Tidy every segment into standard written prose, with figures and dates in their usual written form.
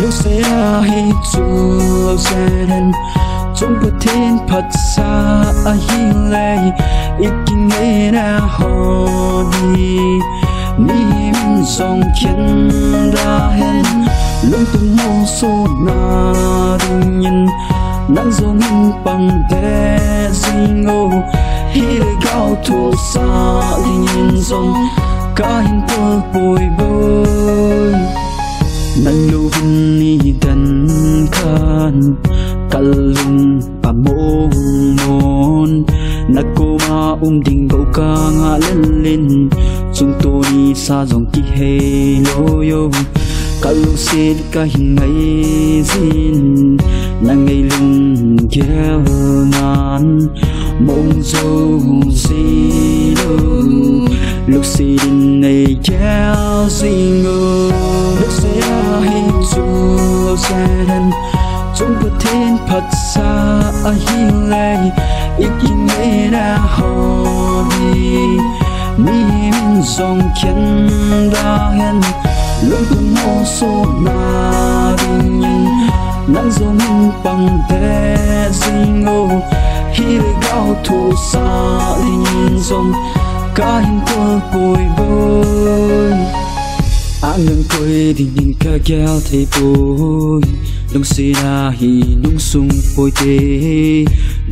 Lungsetnahi Chullou Jenhen trong bờ thiên Phật xa hi lệ ít kinh nghe na hồ đi niệm dòng chân ra hen lung tung mô số na đừng nhìn nắng gió nghìn bằng thế sinh ngô hi lệ cao thủ xa đi nhìn dòng cả hình tơ bồi bồi nang lu ni dan kan kalung among mon nakoma ding go ka nga len chung to ni sa jong ki he lo yo kalung se ka hin ngai zin nang ngai lung keo nan mong zo si lo lúc si din nei keo sing go Lungsetnahi Chullou Jenhen trong bờ thiên Phật xa hi lệ ít kinh nghe na hồ đi niệm dòng chân ra hen lung tung mô số na đừng nhìn nắng gió nghìn bằng thế sinh ngô hi lệ cao thủ xa đi nhìn dòng cả hình tơ bồi bồi anh ngừng quê thì nhìn ca keo thấy bồi Lungsetnahi nung sung bồi tê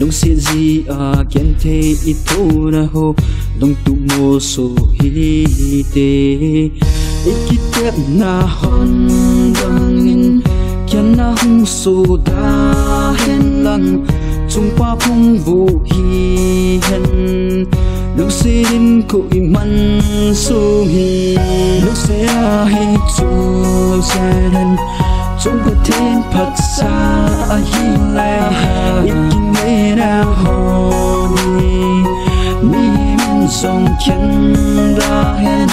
nung sẽ gì kén thế ít thô na ho nung tu mô so hi tê ít kít tép na hòn đăng in kén na hung so da hen lăng chung pa phung vu hi hen lúc xin cội mặn sung hi Lungsetnahi Chullou Jenhen trong bờ thiên Phật xa hi lệ ít kinh nghe na hồ đi niệm dòng chân ra hen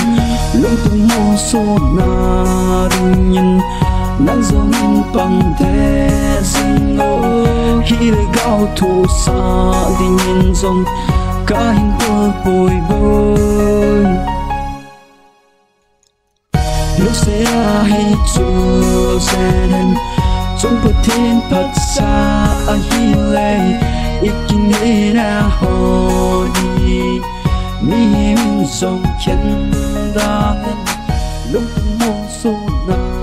lung tung mô số na đừng nhìn nắng gió nghìn bằng thế sinh ngô hi lệ cao thủ xa đi nhìn dòng cả hình tơ bồi bồi Lungsetnahi Chullou Jenhen trong bờ thiên Phật xa hi lệ ít kinh nghe na hồ đi niệm dòng chân ra hen lung tung mô số na